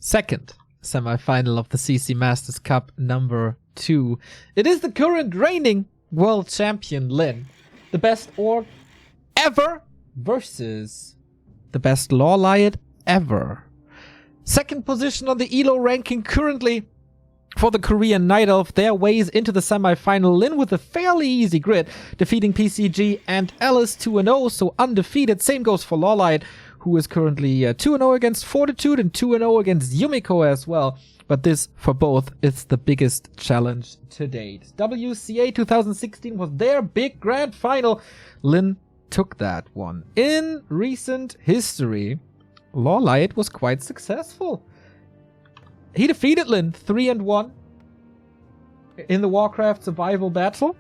second semi-final of the CC Masters Cup number 2. It is the current reigning world champion Lyn, the best orc ever versus the best LawLiet ever. Second position on the ELO ranking currently for the Korean Night Elf. Their ways into the semi-final. Lyn with a fairly easy grid, defeating PCG and Alice 2-0, so undefeated. Same goes for LawLiet, who is currently 2-0 against Fortitude and 2-0 against Yumiko as well. But this, for both, is the biggest challenge to date. WCA 2016 was their big grand final. Lyn took that one. In recent history, LawLiet was quite successful. He defeated Lyn 3-1 in the Warcraft survival battle.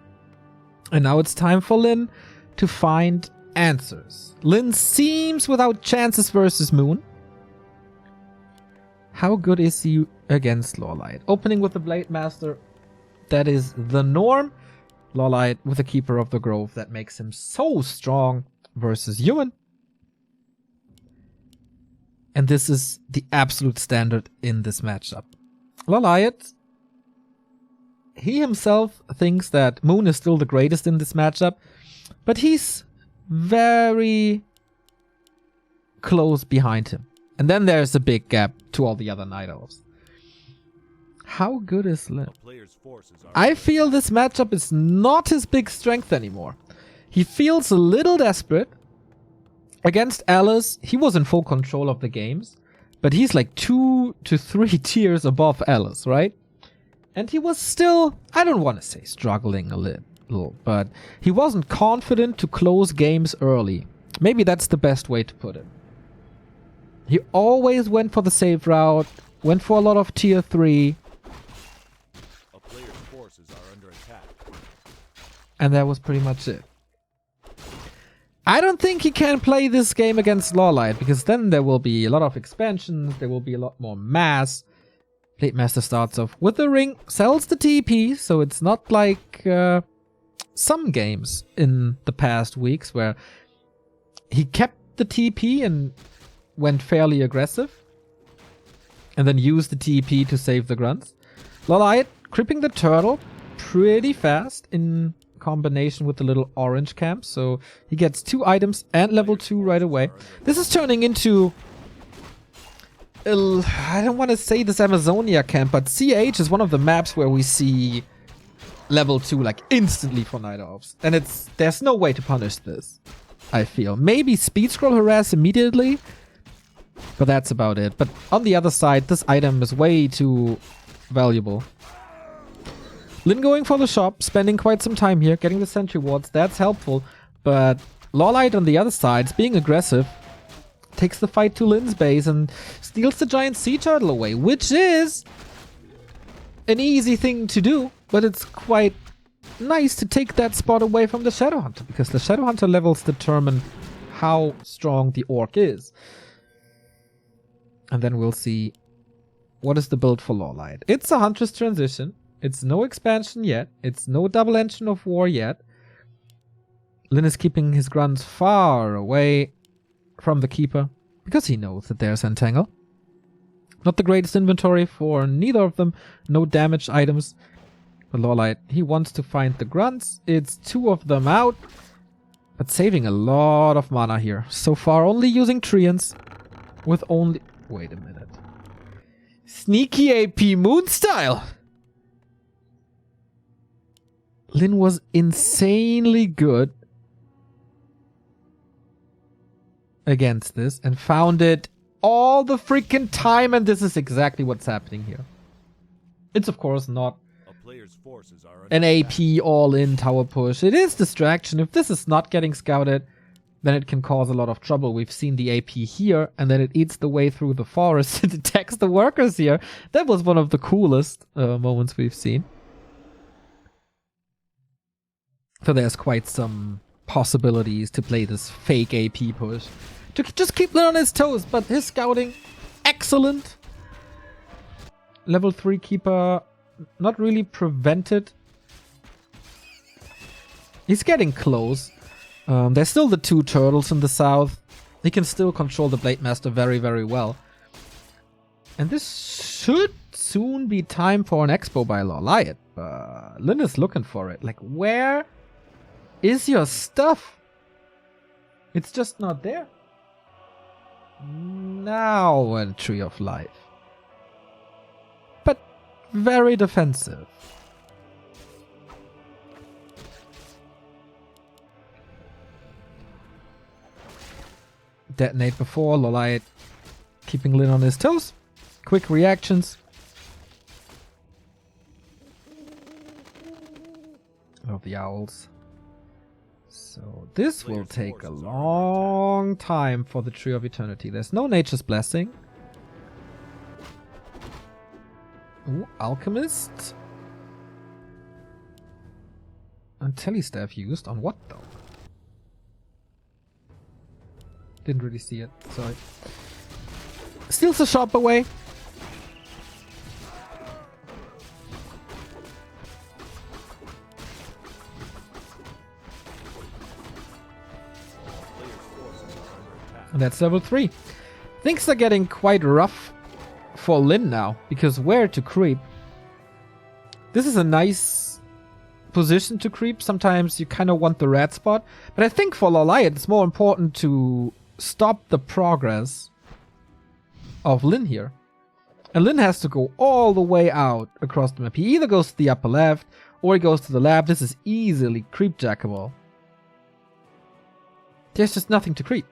And now it's time for Lyn to find answers. Lyn seems without chances versus Moon. How good is he against LawLiet? Opening with the Blade Master, that is the norm. LawLiet with the Keeper of the Grove, that makes him so strong versus Human. And this is the absolute standard in this matchup. LawLiet, he himself thinks that Moon is still the greatest in this matchup, but he's very close behind him. And then there's a big gap to all the other Night Elves. How good is Lyn? I feel this matchup is not his big strength anymore. He feels a little desperate. Against Alice, he was in full control of the games, but he's like 2 to 3 tiers above Alice, right? And he was still, I don't want to say struggling a little, but he wasn't confident to close games early. Maybe that's the best way to put it. He always went for the safe route, went for a lot of tier 3. A player's forces are under attack. And that was pretty much it. I don't think he can play this game against LawLiet, because then there will be a lot of expansions, there will be a lot more mass. Blade Master starts off with the ring, sells the TP, so it's not like some games in the past weeks where he kept the TP and went fairly aggressive, and then used the TP to save the grunts. LawLiet cripping the turtle pretty fast in combination with the little orange camp, so he gets 2 items and level 2 right away. This is turning into I don't want to say this Amazonia camp, but CH is one of the maps where we see level 2 like instantly for Night Elves, and there's no way to punish this, I feel. Maybe speed scroll harass immediately, but that's about it. But on the other side, this item is way too valuable. Lyn going for the shop, spending quite some time here, getting the sentry wards, that's helpful. But LawLiet on the other side is being aggressive, takes the fight to Lyn's base and steals the giant sea turtle away, which is an easy thing to do, but it's quite nice to take that spot away from the Shadowhunter, because the Shadowhunter levels determine how strong the orc is. And then we'll see what is the build for LawLiet. It's a Huntress transition. It's no expansion yet. It's no double engine of war yet. Lyn is keeping his grunts far away from the Keeper, because he knows that there's Entangle. Not the greatest inventory for neither of them. No damage items. But LawLiet, he wants to find the grunts. It's 2 of them out, but saving a lot of mana here. So far only using Treants with only... Wait a minute. Sneaky AP Moon style! Lyn was insanely good against this and found it all the freaking time, and this is exactly what's happening here. It's of course not an AP all-in tower push. It is distraction. If this is not getting scouted, then it can cause a lot of trouble. We've seen the AP here, and then it eats the way through the forest. It attacks the workers here. That was one of the coolest moments we've seen. So there's quite some possibilities to play this fake AP push. To just keep Lyn on his toes, but his scouting, excellent. Level 3 Keeper, not really prevented. He's getting close. There's still the 2 turtles in the south. He can still control the Blade Master very, very well. And this should soon be time for an expo by LawLiet. Lyn is looking for it. Like, where is your stuff? It's just not there. Now a Tree of Life. But very defensive. Detonate before, LawLiet keeping Lyn on his toes. Quick reactions. Of the owls. So this will take a long time for the Tree of Eternity. There's no Nature's Blessing. Ooh, Alchemist. And Telestaff used on what though? Didn't really see it, sorry. Steals the shop away. And that's level 3. Things are getting quite rough for Lyn now, because where to creep? This is a nice position to creep. Sometimes you kind of want the red spot, but I think for LawLiet it's more important to stop the progress of Lyn here. And Lyn has to go all the way out across the map. He either goes to the upper left or he goes to the lab. This is easily creep jackable. There's just nothing to creep.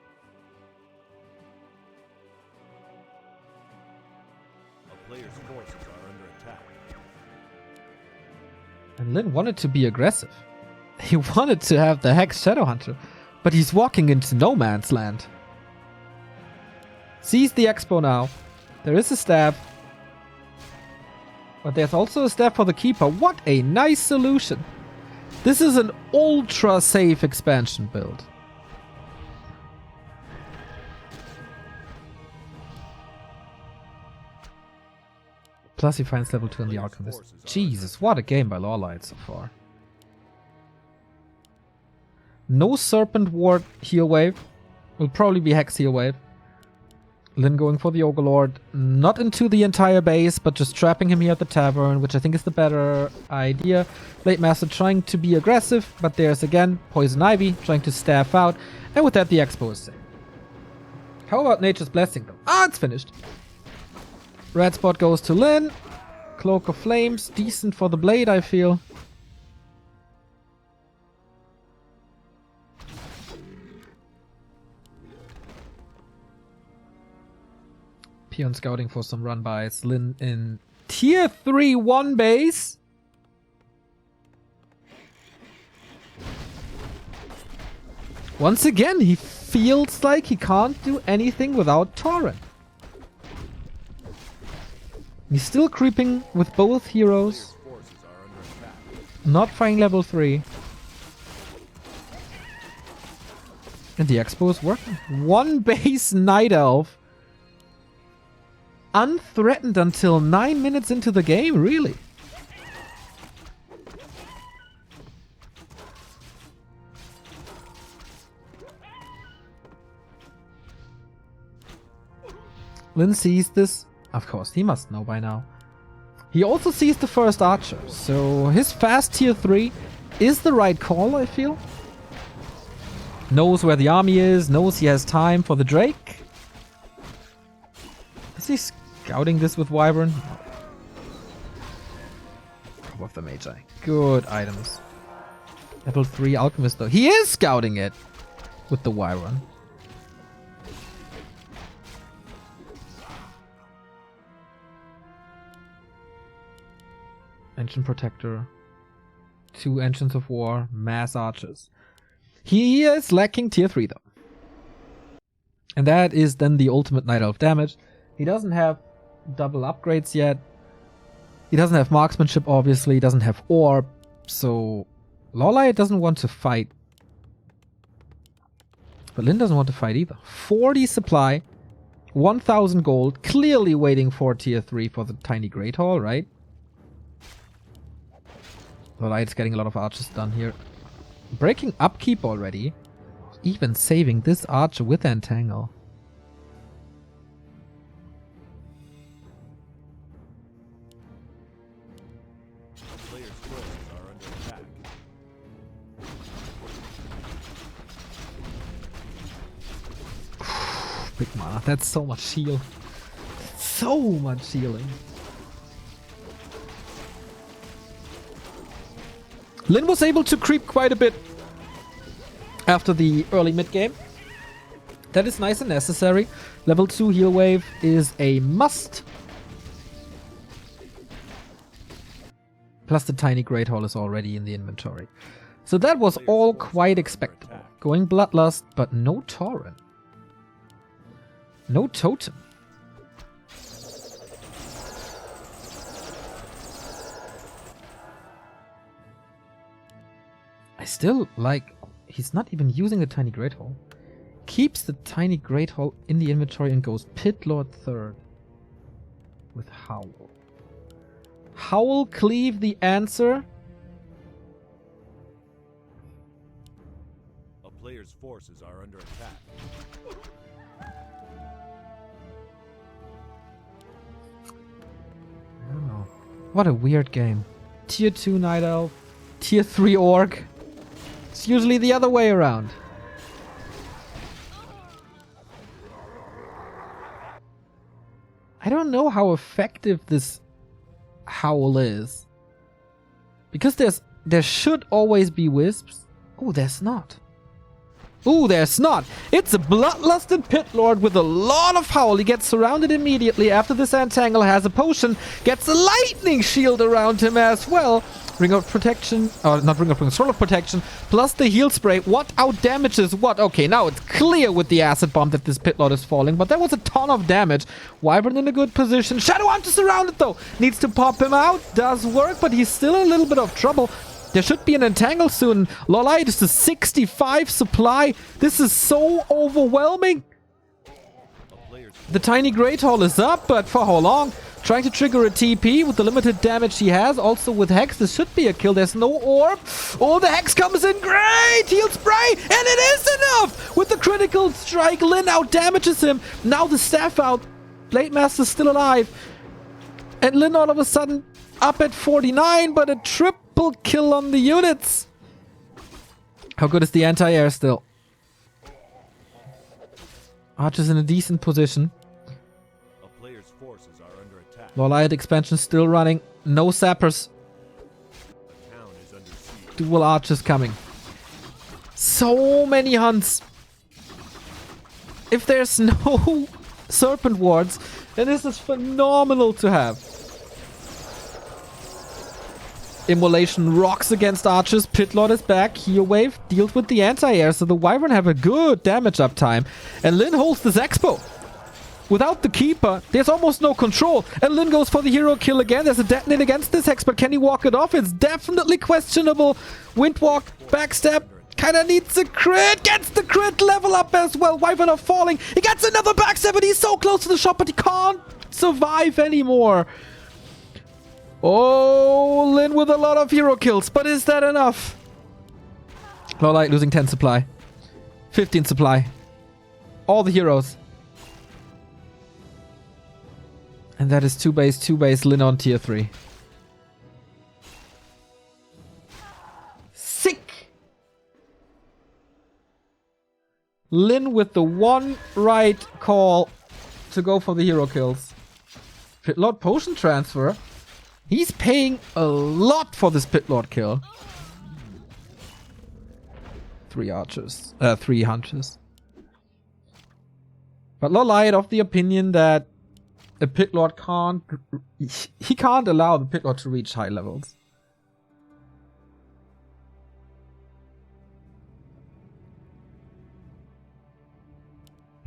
A player's forces are under attack. And Lyn wanted to be aggressive. He wanted to have the Hex Shadowhunter, but he's walking into no man's land. Sees the expo now. There is a staff. But there's also a staff for the keeper. What a nice solution. This is an ultra safe expansion build. Plus he finds level 2 on the Alchemist. Jesus, what a game by LawLiet so far. No Serpent Ward heal wave. Will probably be Hex heal wave. Lyn going for the Overlord. Not into the entire base, but just trapping him here at the tavern, which I think is the better idea. Blade Master trying to be aggressive, but there's again Poison Ivy trying to staff out. And with that the expo is safe. How about Nature's Blessing though? Ah, it's finished. Red spot goes to Lyn. Cloak of Flames, decent for the blade, I feel. Peon scouting for some run bys. Lyn in tier 3 1 base. Once again, he feels like he can't do anything without Torrent. He's still creeping with both heroes. Not finding level 3. And the expo is working. One base Night Elf. Unthreatened until 9 minutes into the game, really. Lyn sees this. Of course, he must know by now. He also sees the first archer, so his fast tier 3 is the right call, I feel. Knows where the army is, knows he has time for the Drake. Is he scouting this with Wyvern? No. With the Magi. Good items. Level 3 Alchemist though. He is scouting it with the Wyvern. Ancient Protector. 2 Engines of War. Mass Archers. He is lacking tier 3 though. And that is then the ultimate Night Elf damage. He doesn't have double upgrades yet. He doesn't have marksmanship obviously. He doesn't have orb. So LawLiet doesn't want to fight. But Lyn doesn't want to fight either. 40 supply. 1000 gold. Clearly waiting for tier 3 for the tiny Great Hall, right? LawLiet's getting a lot of archers done here. Breaking upkeep already. Even saving this archer with Entangle. player's forces are under attack. Big mana. That's so much shield. So much healing. Lyn was able to creep quite a bit after the early mid game. That is nice and necessary. Level 2 heal wave is a must. Plus the tiny Great Hall is already in the inventory. So that was all quite expectable. Going Bloodlust, but no Tauren. No Totem. I still like... He's not even using the tiny Great Hall. Keeps the tiny Great Hall in the inventory and goes Pit Lord third. With Howl. Howl Cleave the answer. A player's forces are under attack. I don't know. What a weird game. Tier 2 Night Elf. Tier 3 Orc. It's usually the other way around. I don't know how effective this Howl is. Because there should always be wisps. Oh, there's not. Ooh, there's not. It's a bloodlusted Pit Lord with a lot of Howl. He gets surrounded immediately after this Entangle has a potion. Gets a lightning shield around him as well. Ring of Protection, not Ring of Protection, Sword of Protection, plus the heal spray. What out damages what? Okay, now it's clear with the Acid Bomb that this Pit Lord is falling, but there was a ton of damage. Wyvern in a good position. Shadow Hunter surrounded though. Needs to pop him out. Does work, but he's still a little bit of trouble. There should be an Entangle soon. LawLiet is a 65 supply. This is so overwhelming. The tiny Great Hall is up, but for how long? Trying to trigger a TP with the limited damage he has. Also with Hex, this should be a kill. There's no orb. Oh, the Hex comes in. Great! Heal spray! And it is enough! With the critical strike, Lyn out damages him. Now the staff out. Blade Master's still alive. And Lyn all of a sudden up at 49, but a triple kill on the units. How good is the anti-air still? Archer's in a decent position. A player's forces are under attack. LawLiet expansion still running. No sappers. The town is under siege. Dual archers coming. So many hunts. If there's no serpent wards, then this is phenomenal to have. Immolation rocks against archers. Pit Lord is back. Heal wave deals with the anti-air, so the Wyvern have a good damage uptime. And Lyn holds this expo. Without the Keeper, there's almost no control. And Lyn goes for the hero kill again. There's a detonate against this Hex, but can he walk it off? It's definitely questionable. Windwalk, backstab. Kinda needs a crit. Gets the crit level up as well. Wyvern are falling. He gets another backstab, and he's so close to the shot, but he can't survive anymore. Oh, Lyn with a lot of hero kills, but is that enough? LawLiet losing 10 supply. 15 supply. All the heroes. And that is 2 base, Lyn on tier 3. Sick! Lyn with the one right call to go for the hero kills. Pit Lord potion transfer. He's paying a lot for this Pit Lord kill. 3 archers. 3 hunters. But LawLiet of the opinion that a Pit Lord can't... He can't allow the Pit Lord to reach high levels.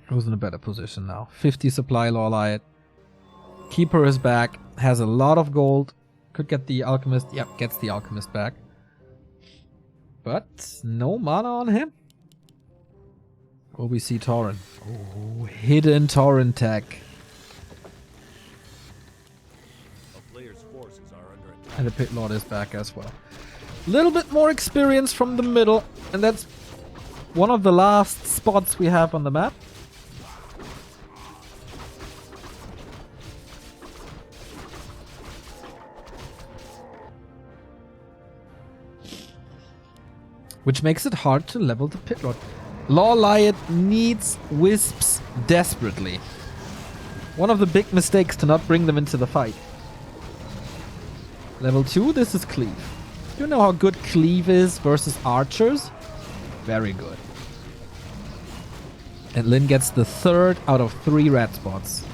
Who's in a better position now? 50 supply LawLiet. Keeper is back. Has a lot of gold. Could get the Alchemist. Yep, gets the Alchemist back. But no mana on him. Will we see Tauren? Oh, hidden Tauren tech. A player's forces are under attack. And the Pit Lord is back as well. Little bit more experience from the middle. And that's one of the last spots we have on the map. which makes it hard to level the Pit Lord. LawLiet needs Wisps desperately. One of the big mistakes to not bring them into the fight. Level 2, this is Cleave. You know how good Cleave is versus Archers? Very good. And Lyn gets the 3rd out of 3 red spots.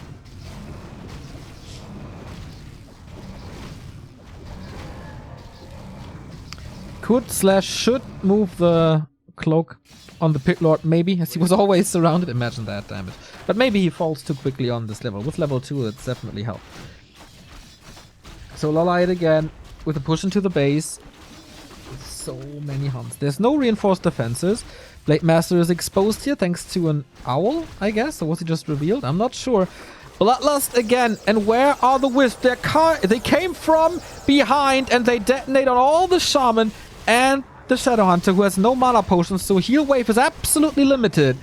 Could/should move the cloak on the Pit Lord, maybe, as he was always surrounded. Imagine that damage. But maybe he falls too quickly on this level. With level 2, it's definitely helped. So LawLiet again, with a push into the base. With so many hunts. There's no reinforced defenses. Blade Master is exposed here thanks to an owl, I guess. Or was he just revealed? I'm not sure. Bloodlust again. And where are the Wisps? They came from behind and they detonate on all the Shaman and the Shadowhunter, who has no mana potions, so heal wave is absolutely limited.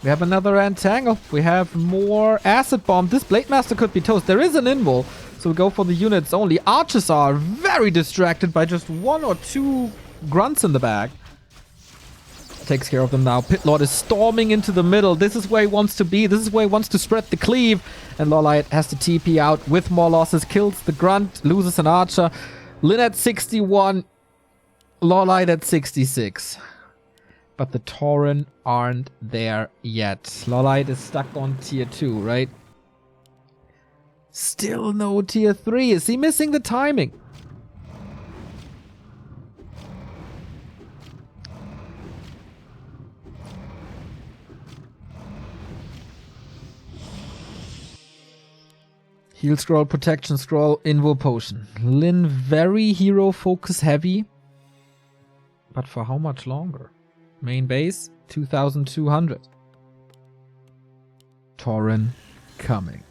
We have another Entangle. We have more Acid Bomb. This Blade Master could be toast. There is an invul, so we go for the units only. Archers are very distracted by just 1 or 2 grunts in the back. Takes care of them now. Pit Lord is storming into the middle. This is where he wants to be. This is where he wants to spread the cleave. And LawLiet has to TP out with more losses. Kills the grunt, loses an archer. Lyn at 61. LawLiet at 66. But the Tauren aren't there yet. LawLiet is stuck on tier 2, right? Still no tier 3. Is he missing the timing? Heal scroll, protection scroll, invo potion. Lyn very hero focus heavy. But for how much longer? Main base, 2,200. Tauren coming.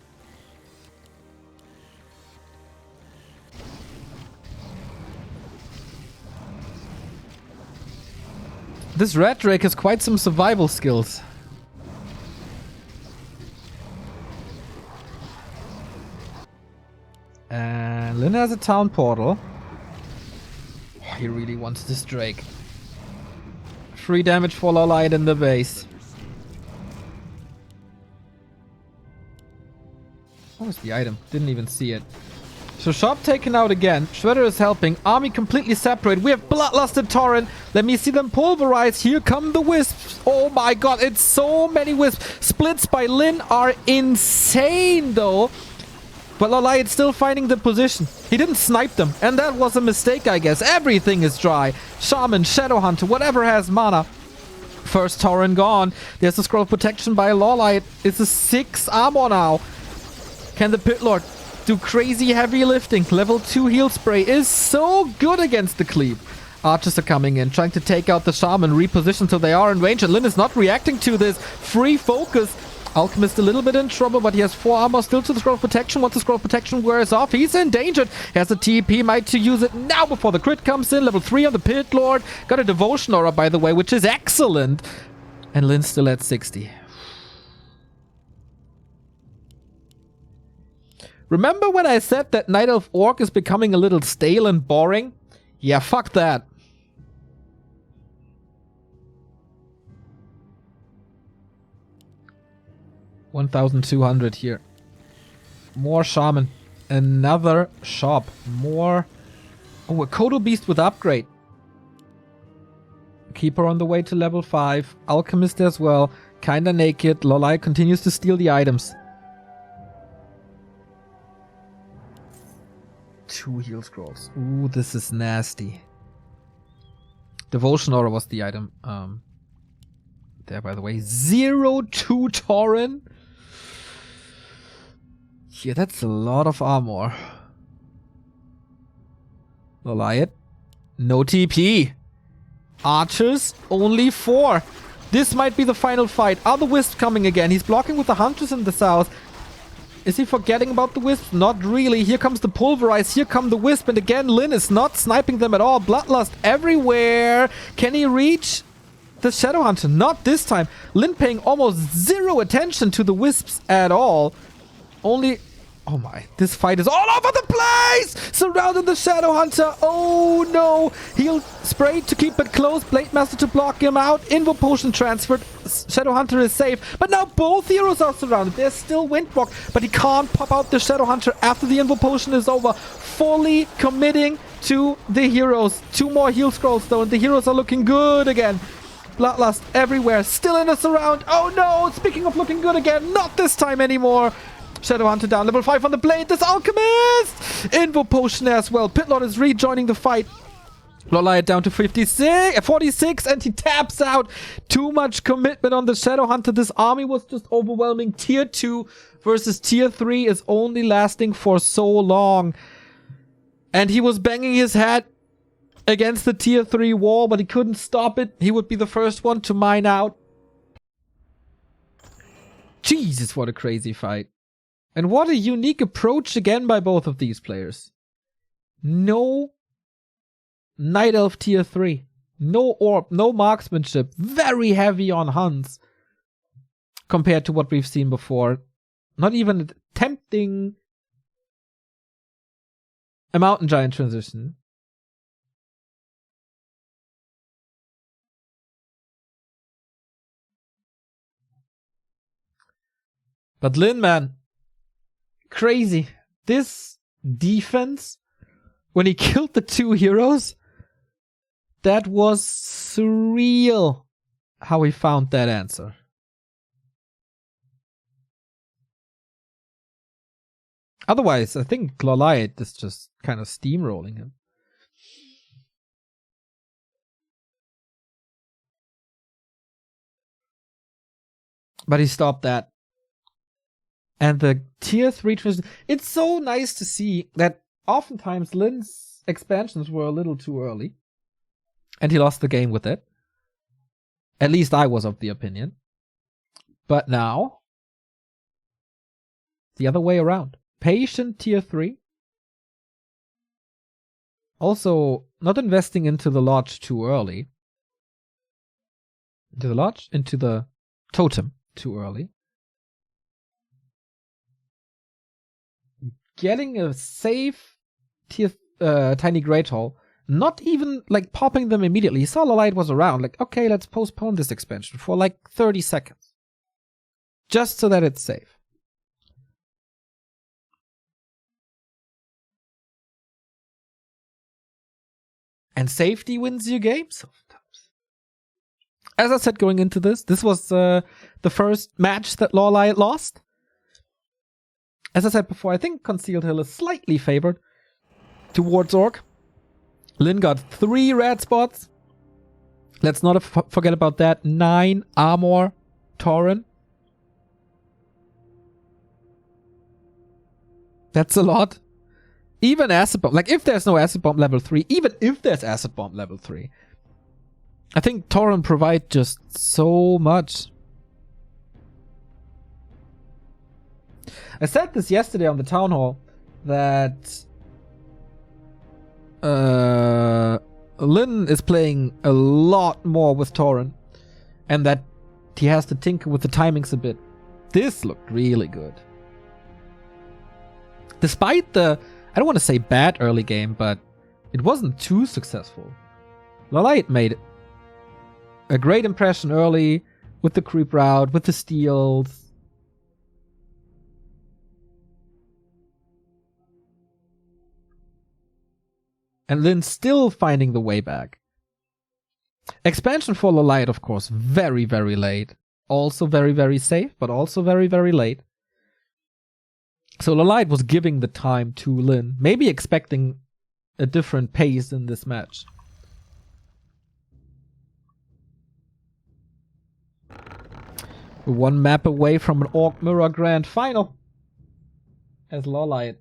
This Red Drake has quite some survival skills. And Lyn has a town portal. Oh, he really wants this Drake. 3 damage for LawLiet in the base. What was the item? Didn't even see it. So shop taken out again. Shredder is helping. Army completely separate. We have Bloodlusted Tauren. Let me see them pulverize. Here come the Wisps. Oh my god, it's so many Wisps. Splits by Lyn are insane though. But LawLiet's still finding the position. He didn't snipe them. And that was a mistake, I guess. Everything is dry. Shaman, Shadowhunter, whatever has mana. First Tauren gone. There's a scroll of protection by LawLiet. It's a 6 armor now. Can the Pit Lord do crazy heavy lifting? Level 2 heal spray is so good against the cleave. Archers are coming in, trying to take out the Shaman, reposition so they are in range. And Lyn is not reacting to this. Free focus. Alchemist a little bit in trouble, but he has 4 armor still to the scroll of protection. Once the scroll of protection wears off, he's endangered. He has a TP, might to use it now before the crit comes in. Level 3 on the Pit Lord. Got a Devotion Aura, by the way, which is excellent. And Lyn's still at 60. Remember when I said that Night Elf Orc is becoming a little stale and boring? Yeah, fuck that. $1,200 here. More Shaman. Another shop. More. Oh, a Kodo Beast with upgrade. Keeper on the way to level 5. Alchemist as well. Kinda naked. LawLiet continues to steal the items. 2 heal scrolls. Ooh, this is nasty. Devotion Aura was the item. There, by the way. 0-2 Tauren. Yeah, that's a lot of armor. LawLiet. No TP. Archers, only 4. This might be the final fight. Are the Wisps coming again? He's blocking with the Hunters in the south. Is he forgetting about the Wisps? Not really. Here comes the Pulverize. Here come the Wisp. And again, Lyn is not sniping them at all. Bloodlust everywhere. Can he reach the Shadowhunter? Not this time. Lyn paying almost 0 attention to the Wisps at all. Only Oh my, this fight is all over the place! Surrounded the Shadow Hunter. Oh no! He'll spray to keep it close. Blade Master to block him out. Invo Potion transferred. Shadow Hunter is safe. But now both heroes are surrounded. There's still Windwalk, but he can't pop out the Shadow Hunter after the Invo Potion is over. Fully committing to the heroes. 2 more heal scrolls though, and the heroes are looking good again. Bloodlust everywhere. Still in a surround. Oh no! Speaking of looking good again, not this time anymore. Shadow Hunter down, level 5 on the blade. This Alchemist! Invo Potion as well. Pitlord is rejoining the fight. LawLiet down to 46, and he taps out. Too much commitment on the Shadow Hunter. This army was just overwhelming. Tier 2 versus Tier 3 is only lasting for so long. And he was banging his head against the Tier 3 wall, but he couldn't stop it. He would be the first one to mine out. Jesus, what a crazy fight. And what a unique approach again by both of these players. No Night Elf Tier 3. No Orb, no marksmanship. Very heavy on hunts. Compared to what we've seen before. Not even attempting a Mountain Giant transition. But Lyn, man. Crazy. This defense, when he killed the 2 heroes, that was surreal how he found that answer. Otherwise, I think LawLiet is just kind of steamrolling him. But he stopped that. And the Tier 3 transition. It's so nice to see that oftentimes Lyn's expansions were a little too early. And he lost the game with it. At least I was of the opinion. But now, the other way around. Patient Tier 3. Also, not investing into the Lodge too early. Into the Lodge? Into the Totem too early. Getting a safe Tiny Great Hall. Not even like popping them immediately. He saw LawLiet was around. Like, okay, let's postpone this expansion for like 30 seconds. Just so that it's safe. And safety wins you games sometimes. As I said going into this was the first match that LawLiet lost. As I said before, I think Concealed Hill is slightly favored towards Orc. Lyn got 3 red spots. Let's not forget about that. 9 armor Tauren. That's a lot. Even Acid Bomb. Like, if there's no Acid Bomb level 3, even if there's Acid Bomb level 3, I think Tauren provide just so much. I said this yesterday on the town hall that Lyn is playing a lot more with Tauren and that he has to tinker with the timings a bit. This looked really good. Despite the, I don't want to say bad early game, but it wasn't too successful. LawLiet made a great impression early with the creep route, with the steals. And Lyn still finding the way back. Expansion for LawLiet, of course, very, very late. Also very, very safe, but also very, very late. So LawLiet was giving the time to Lyn, maybe expecting a different pace in this match. We're 1 map away from an Orc Mirror Grand Final. As LawLiet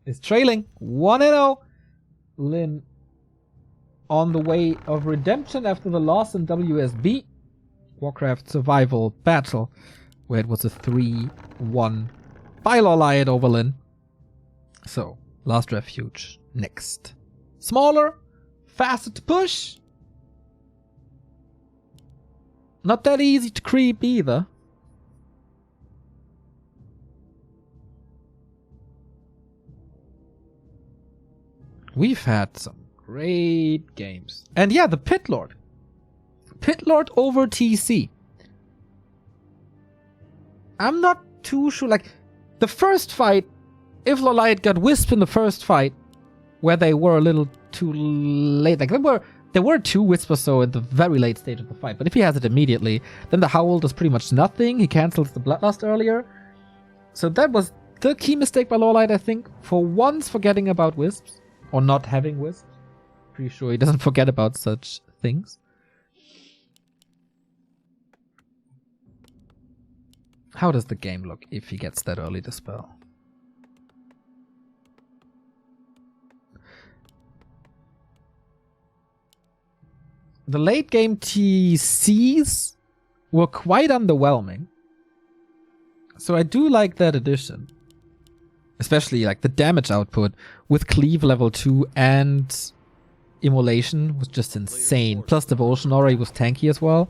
is trailing 1-0. Lyn on the way of redemption after the loss in WSB. Warcraft Survival Battle, where it was a 3-1 by LawLiet over Lyn. So, Last Refuge next. Smaller, faster to push. Not that easy to creep either. We've had some great games. And yeah, the Pit Lord. Pit Lord over TC. I'm not too sure. Like, the first fight, if LawLiet got Wisp in the first fight, where they were a little too late. Like, there were 2 Wisps or so at the very late stage of the fight. But if he has it immediately, then the Howl does pretty much nothing. He cancels the Bloodlust earlier. So that was the key mistake by LawLiet, I think. For once forgetting about Wisps. Or not having Wisps. Pretty sure he doesn't forget about such things. How does the game look if he gets that early Dispel? The late game TCs were quite underwhelming. So I do like that addition. Especially like the damage output with Cleave level 2 and Immolation was just insane. Plus Devotion Aura was tanky as well.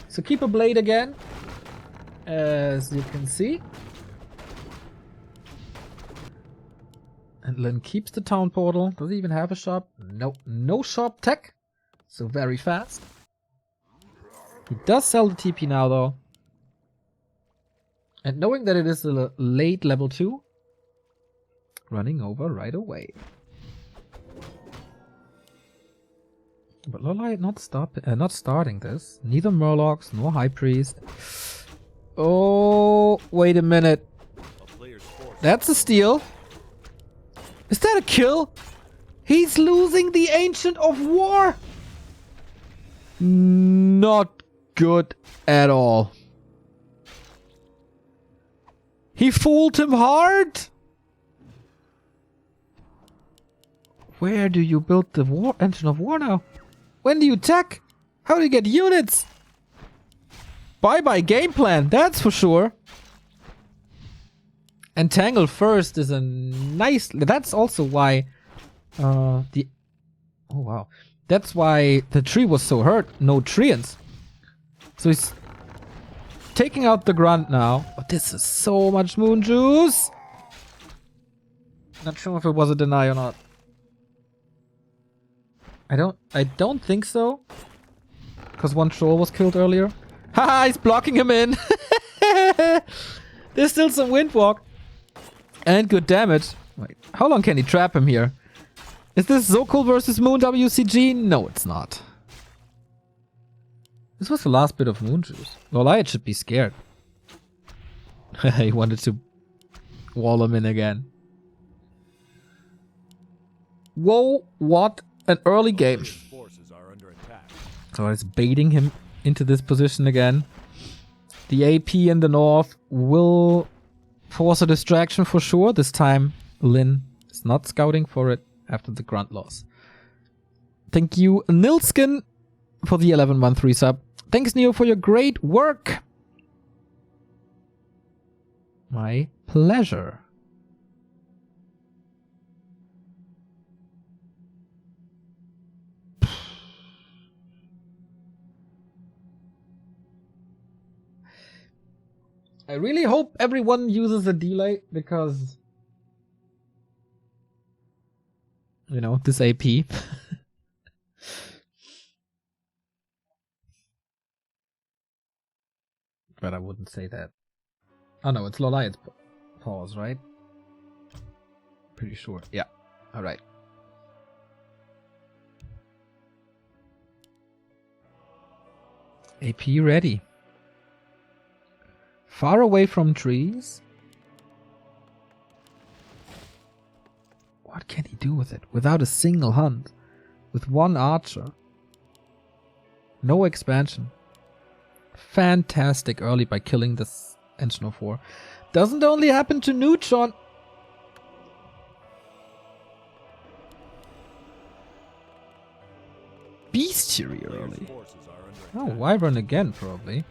So keep a blade again, as you can see. And Lyn keeps the town portal. Does he even have a shop? Nope, no shop tech. So very fast. He does sell the TP now though. And knowing that it is a late level 2, running over right away. But LawLiet not starting this. Neither Murlocs nor High Priest. Oh, wait a minute. That's a steal. Is that a kill? He's losing the Ancient of War. Not good at all. He fooled him hard. Where do you build the Ancient of War now? When do you attack? How do you get units? Bye-bye game plan, that's for sure. Entangle first is a nice... That's also why Oh wow. That's why the tree was so hurt. No treants. So he's taking out the grunt now. But this is so much moon juice. Not sure if it was a deny or not. I don't think so. Because one troll was killed earlier. Haha, he's blocking him in. There's still some windwalk. And good damage. Wait, how long can he trap him here? Is this Zokul versus Moon WCG? No, it's not. This was the last bit of moon juice. LawLiet should be scared. He wanted to wall him in again. Whoa, what an early game. So it's baiting him into this position again. The AP in the north will force a distraction for sure. This time Lyn is not scouting for it after the grunt loss. Thank you, Nilskin, for the 11-1-3 sub. Thanks, Neo, for your great work. My pleasure. I really hope everyone uses a delay because, you know, this AP. But I wouldn't say that. Oh no, it's LawLiet's pause, right? Pretty sure. Yeah. Alright. AP ready. Far away from trees. What can he do with it? Without a single hunt. With one archer. No expansion. Fantastic early by killing this Engine of War. Doesn't only happen to Neutron. Bestiary early. Oh, Wyvern again probably.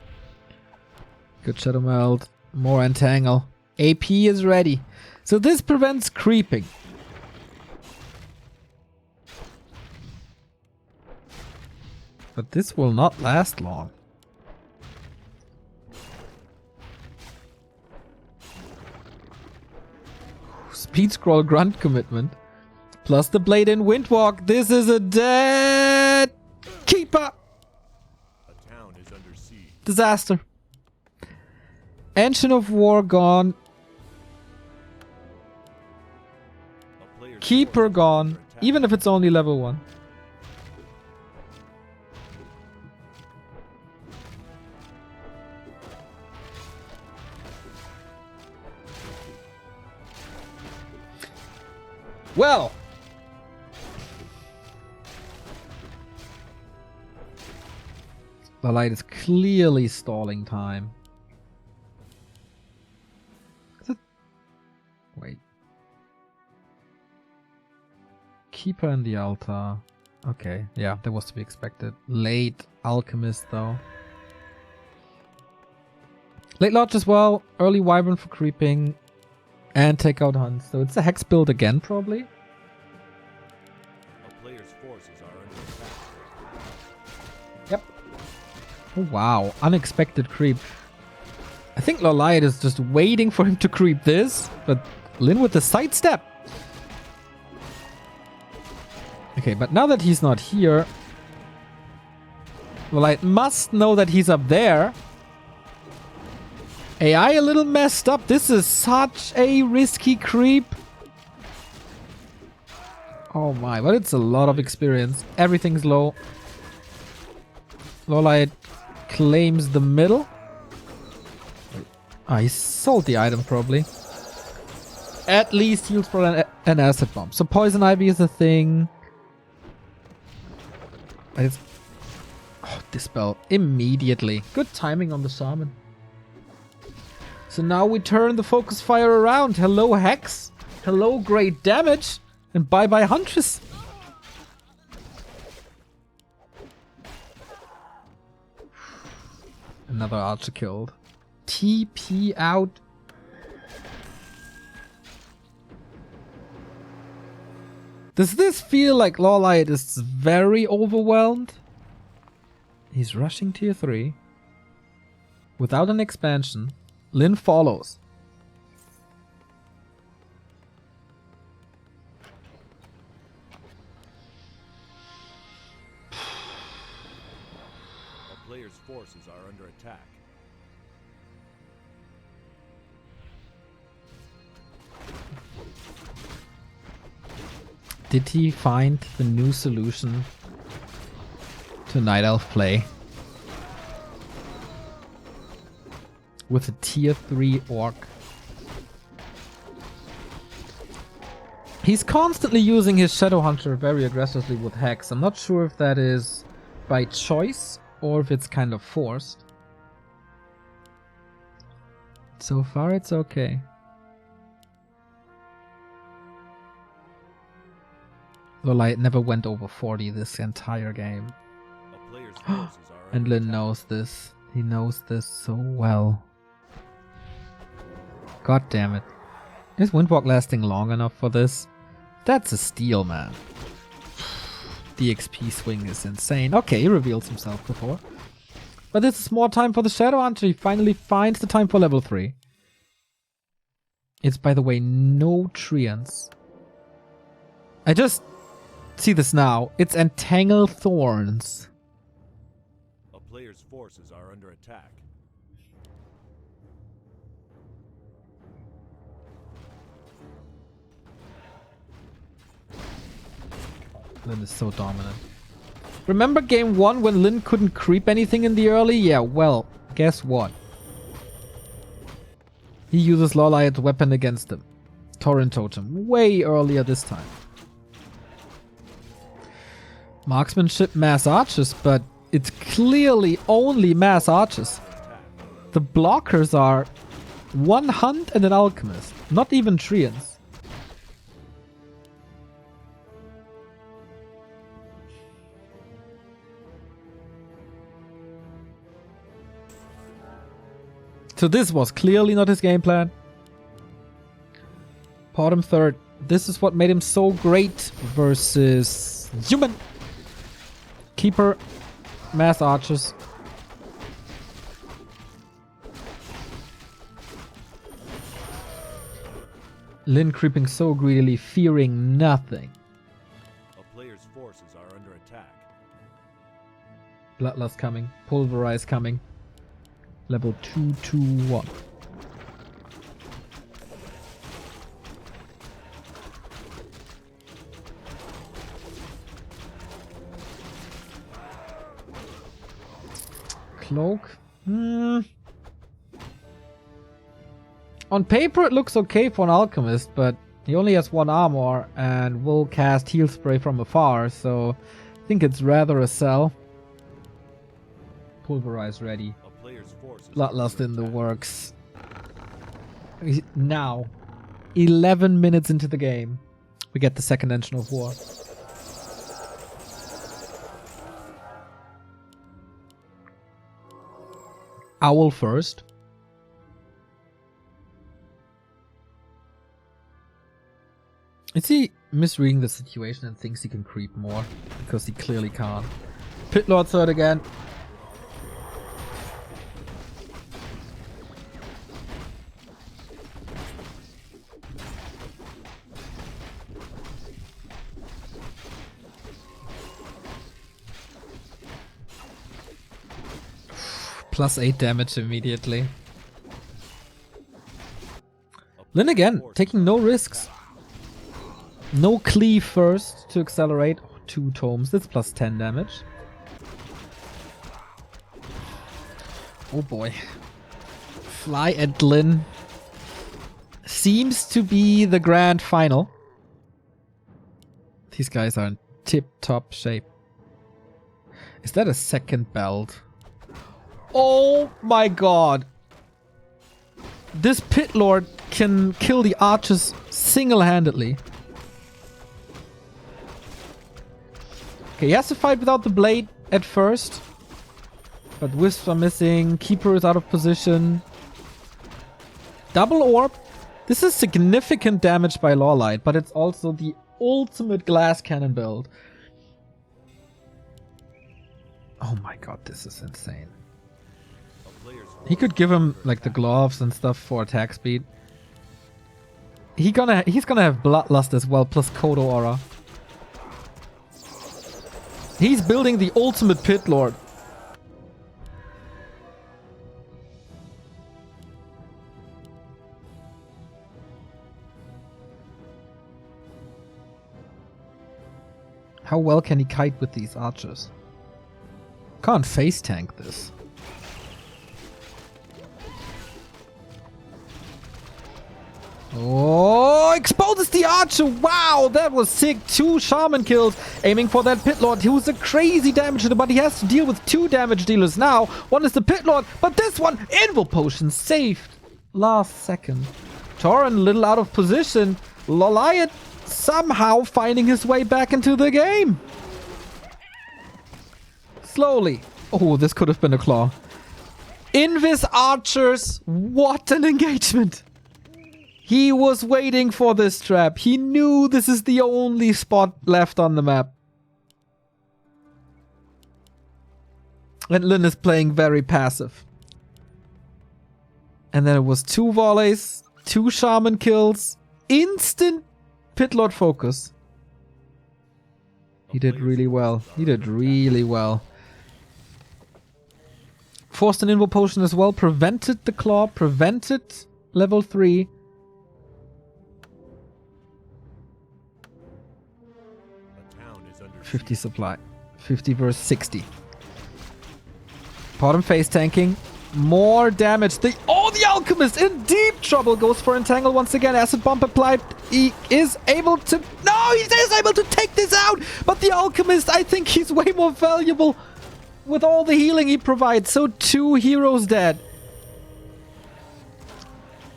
Good Shadow Meld. More Entangle. AP is ready. So this prevents creeping. But this will not last long. Speed scroll grunt commitment. Plus the blade in Windwalk. This is a dead keeper. A town is under siege. Disaster. Engine of War gone. A player's Keeper forces are gone. under attack. Even if it's only level 1. Well. LawLiet is clearly stalling time. Is it? Wait. Keeper in the altar. Okay, yeah, that was to be expected. Late Alchemist though. Late Lodge as well. Early Wyvern for creeping. And take out hunts. So it's a hex build again, probably. A player's forces are under attack. Yep. Oh, wow. Unexpected creep. I think LawLiet is just waiting for him to creep this. But Lyn with the sidestep. Okay, but now that he's not here, LawLiet must know that he's up there. AI a little messed up. This is such a risky creep. Oh my, but it's a lot of experience. Everything's low. LawLiet claims the middle. Ah, he sold the item probably. At least heals for an acid bomb. So poison ivy is a thing. But it's... Oh, dispel immediately. Good timing on the shaman. So now we turn the focus fire around. Hello Hex. Hello great damage. And bye bye Huntress. Another archer killed. TP out. Does this feel like LawLiet is very overwhelmed? He's rushing tier 3. Without an expansion. Lyn follows. A player's forces are under attack. Did he find the new solution to Night Elf play? With a tier 3 orc. He's constantly using his Shadow Hunter very aggressively with Hex. I'm not sure if that is by choice or if it's kind of forced. So far it's okay. LawLiet never went over 40 this entire game. A player's forces are And under Lyn attack. knows this. He knows this so well. God damn it. Is Windwalk lasting long enough for this? That's a steal, man. The XP swing is insane. Okay, he reveals himself before. But this is more time for the Shadow Hunter. He finally finds the time for level 3. It's, by the way, no Treants. I just see this now. It's Entangle Thorns. A player's forces are under attack. Lyn is so dominant. Remember game 1 when Lyn couldn't creep anything in the early? Yeah, well, guess what? He uses LawLiet's weapon against him. Torrent Totem. Way earlier this time. Marksmanship mass archers, but it's clearly only mass archers. The blockers are one hunt and an alchemist. Not even treants. So this was clearly not his game plan. Pot him third. This is what made him so great versus human. Keeper Mass archers. Lyn creeping so greedily, fearing nothing. A player's forces are under attack. Bloodlust coming. Pulverize coming. Level 221. Cloak. On paper it looks okay for an alchemist, but he only has 1 armor and will cast heal spray from afar, so I think it's rather a sell. Pulverize ready. A player's forces Bloodlust in the works. Now, 11 minutes into the game, we get the second engine of war. Owl first. Is he misreading the situation and thinks he can creep more? Because he clearly can't. Pit Lord third again. Plus 8 damage immediately. Lyn again, taking no risks. No cleave first to accelerate. Oh, 2 tomes, that's plus 10 damage. Oh boy. Fly at Lyn. Seems to be the grand final. These guys are in tip-top shape. Is that a second belt? Oh my god. This Pit Lord can kill the archers single-handedly. Okay, he has to fight without the blade at first. But wisps are missing. Keeper is out of position. Double orb. This is significant damage by LawLiet, but it's also the ultimate glass cannon build. Oh my god, this is insane. He could give him like the gloves and stuff for attack speed. He's gonna have Bloodlust as well, plus Kodo Aura. He's building the ultimate Pit Lord. How well can he kite with these archers? Can't face tank this. Oh, exposes the archer. Wow, that was sick. 2 shaman kills. Aiming for that Pit Lord, who's a crazy damage dealer, but he has to deal with 2 damage dealers now. One is the Pit Lord, but this one, Invul Potion, saved. Last second. Torin a little out of position. LawLiet somehow finding his way back into the game. Slowly. Oh, this could have been a claw. Invis archers. What an engagement. He was waiting for this trap. He knew this is the only spot left on the map. And Lyn is playing very passive. And then it was 2 volleys, 2 shaman kills, instant Pit Lord focus. He did really well. He did really well. Forced an Invul Potion as well. Prevented the claw. Prevented level 3. A town is under 50 supply. 50 versus 60. Bottom face tanking. More damage. The Alchemist in deep trouble. Goes for Entangle once again. Acid Bomb applied. He is able to... No! He is able to take this out! But the Alchemist, I think he's way more valuable with all the healing he provides. So 2 heroes dead.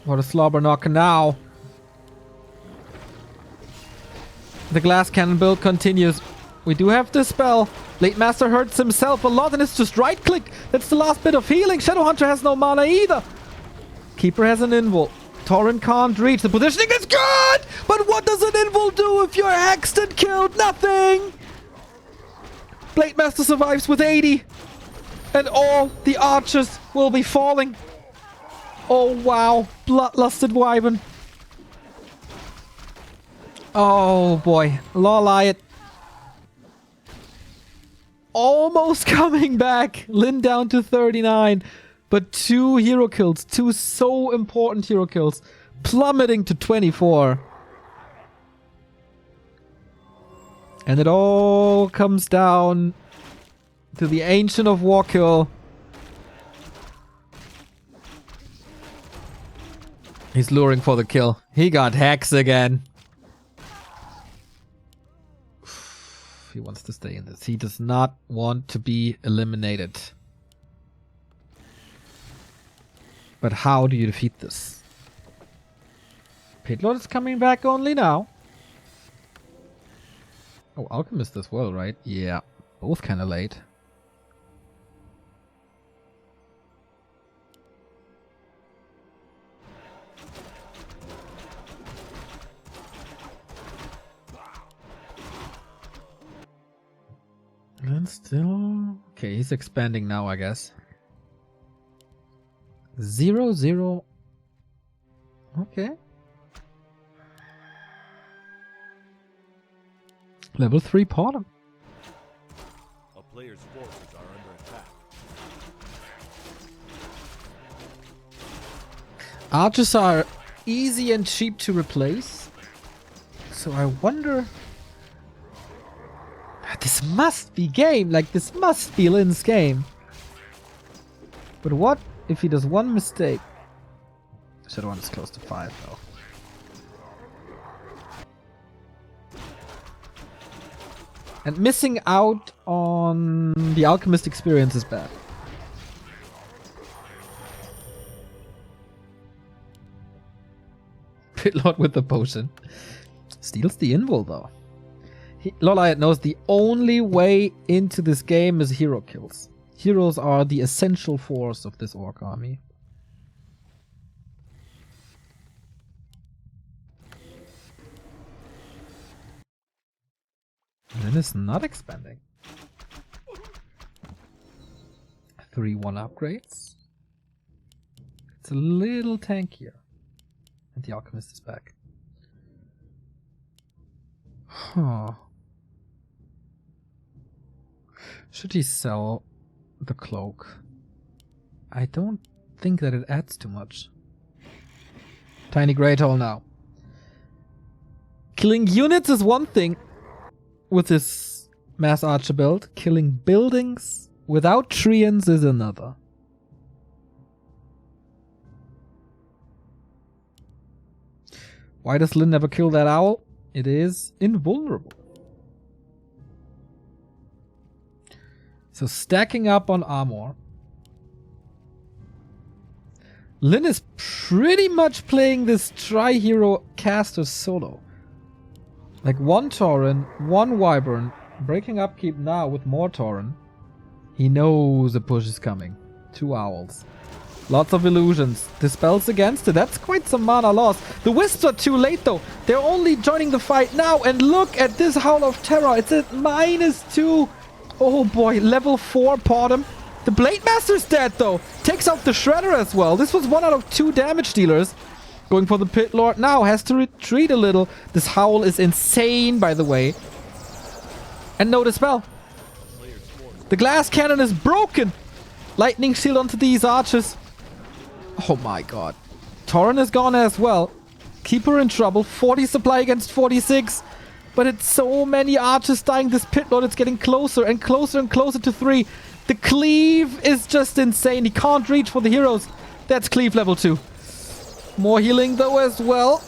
What a slobber knocker now. The glass cannon build continues. We do have this spell. Blade Master hurts himself a lot and it's just right click. That's the last bit of healing. Shadowhunter has no mana either. Keeper has an invul. Torin can't reach. The positioning is good! But what does an invul do if you're hexed and killed? Nothing! Blade Master survives with 80. And all the archers will be falling. Oh, wow. Bloodlusted wyvern. Oh, boy. LawLiet. Almost coming back. Lyn down to 39. But 2 hero kills. 2 so important hero kills. Plummeting to 24. And it all comes down to the Ancient of Warkill. He's luring for the kill. He got Hex again. He wants to stay in this. He does not want to be eliminated. But how do you defeat this? Pit Lord is coming back only now. Oh, Alchemist as well, right? Yeah, both kind of late. And still... Okay, he's expanding now, I guess. 0-0. Okay. Level 3 Bottom. A player's forces are under attack. Archers are easy and cheap to replace. So I wonder... This must be game. Like, this must be Lyn's game. But what if he does one mistake? Shadowrun is close to 5 though. And missing out on the Alchemist experience is bad. Pit Lord with the potion. Steals the invul though. LawLiet knows the only way into this game is hero kills. Heroes are the essential force of this orc army. Then it's not expanding. 3-1 upgrades. It's a little tankier. And the Alchemist is back. Huh. Should he sell the cloak? I don't think that it adds too much. Tiny Great Hall now. Killing units is one thing with this Mass Archer build. Killing buildings without treants is another. Why does Lyn never kill that owl? It is invulnerable. So stacking up on armor. Lyn is pretty much playing this tri-hero caster solo. Like 1 Tauren, 1 Wyvern, breaking upkeep now with more Tauren. He knows a push is coming. 2 owls. Lots of illusions. Dispels against it. That's quite some mana loss. The Wisps are too late though. They're only joining the fight now. And look at this Howl of Terror. It's at -2. Oh boy, level 4 Bottom. The Blade Master's dead though. Takes out the Shredder as well. This was 1 out of 2 damage dealers. Going for the Pit Lord now. Has to retreat a little. This Howl is insane, by the way. And no dispel. The glass cannon is broken. Lightning shield onto these archers. Oh my god. Tauren is gone as well. Keeper in trouble. 40 supply against 46. But it's so many archers dying. This Pit Lord is getting closer and closer and closer to 3. The cleave is just insane. He can't reach for the heroes. That's cleave level 2. More healing though as well.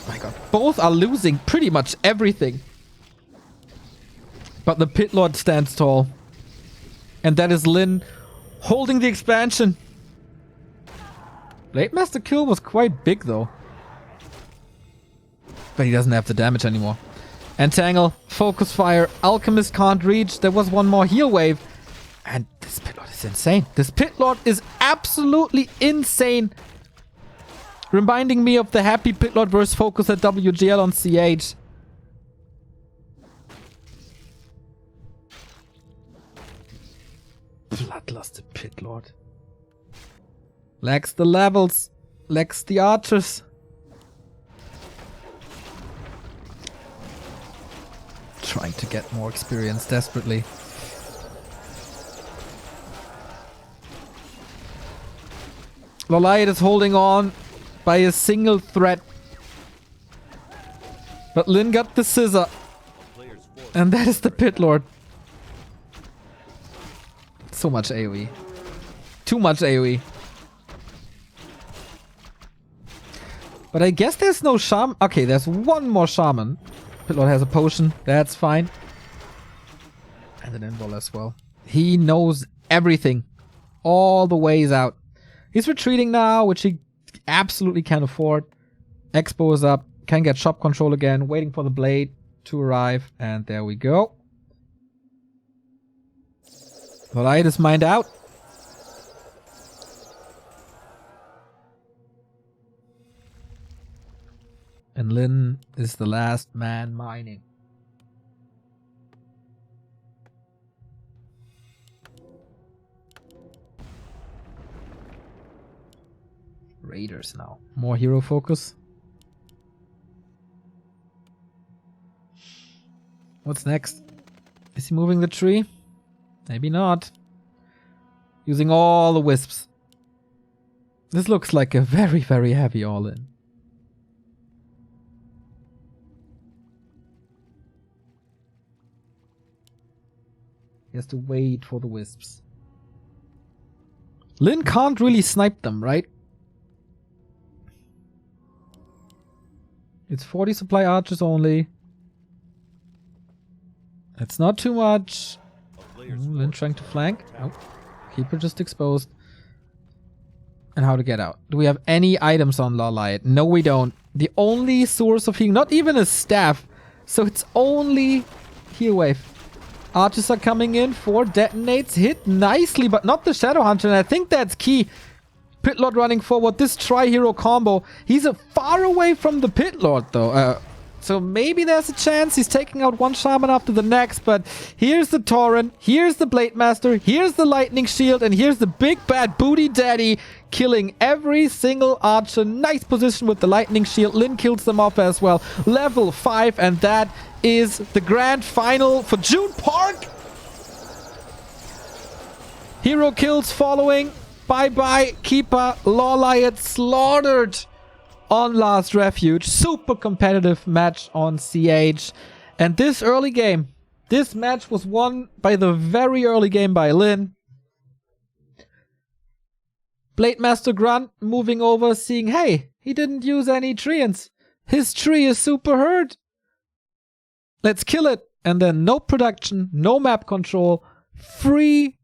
My god. Both are losing pretty much everything. But the Pit Lord stands tall. And that is Lyn holding the expansion. Blade Master kill was quite big though. But he doesn't have the damage anymore. Entangle, Focus Fire, Alchemist can't reach. There was one more heal wave. And this Pit Lord is insane. This Pit Lord is absolutely insane. Reminding me of the happy Pit Lord versus Focus at WGL on CH. Bloodlusted Pit Lord. Lacks the levels. Lacks the archers. Trying to get more experience desperately. LawLiet is holding on by a single thread. But Lyn got the scissor. And that is the Pit Lord. So much AoE. Too much AoE. But I guess there's no shaman. Okay, there's one more shaman. Pit Lord has a potion. That's fine. And an invul as well. He knows everything. All the ways out. He's retreating now, which he absolutely can afford. Expo is up. Can get shop control again. Waiting for the blade to arrive. And there we go. LawLiet is mined out. And Lyn is the last man mining. Raiders now. More hero focus. What's next? Is he moving the tree? Maybe not. Using all the wisps. This looks like a very, very heavy all-in. He has to wait for the wisps. Lyn can't really snipe them, right? It's 40 supply archers only. It's not too much. Lyn trying to flank. Oh, keeper just exposed. And how to get out. Do we have any items on LawLiet? No, we don't. The only source of healing, not even a staff. So it's only heal wave. Archers are coming in. 4 detonates. Hit nicely, but not the Shadow Hunter. And I think that's key. Pit Lord running forward. This tri-hero combo. He's far away from the Pit Lord, though. So maybe there's a chance he's taking out one shaman after the next. But here's the Tauren. Here's the Blade Master. Here's the Lightning Shield. And here's the big bad booty daddy killing every single archer. Nice position with the Lightning Shield. Lyn kills them off as well. Level 5. And that is the grand final for June Park. Hero kills following. Bye-bye, Keeper. LawLiet slaughtered on Last Refuge. Super competitive match on CH. And this early game, this match was won by the very early game by Lyn. Blade Master Grunt moving over, seeing, hey, he didn't use any treants. His tree is super hurt. Let's kill it. And then no production, no map control, free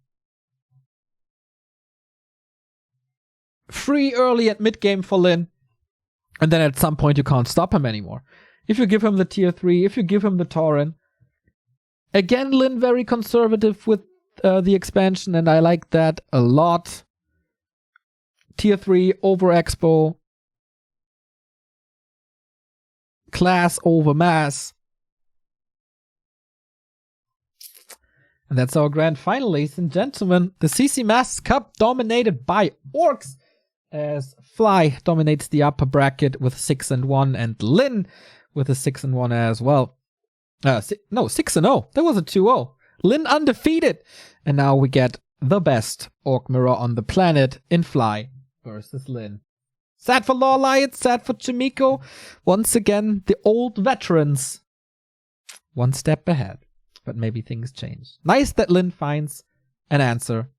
early at mid game for Lyn. And then at some point you can't stop him anymore. If you give him the tier 3, if you give him the Tauren. Again, Lyn very conservative with the expansion, and I like that a lot. Tier 3 over Expo. Class over mass. And that's our grand final, ladies and gentlemen. The CC Masters Cup dominated by Orcs, as Fly dominates the upper bracket with 6-1, and Lyn with a 6-1 as well. 6-0. That was a 2-0. Lyn undefeated. And now we get the best Orc mirror on the planet in Fly versus Lyn. Sad for LawLiet, sad for Chimiko. Once again, the old veterans. One step ahead. But maybe things change. Nice that Lyn finds an answer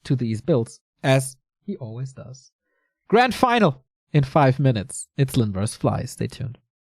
to these builds, as he always does. Grand final in 5 minutes. It's Lyn vs. Fly. Stay tuned.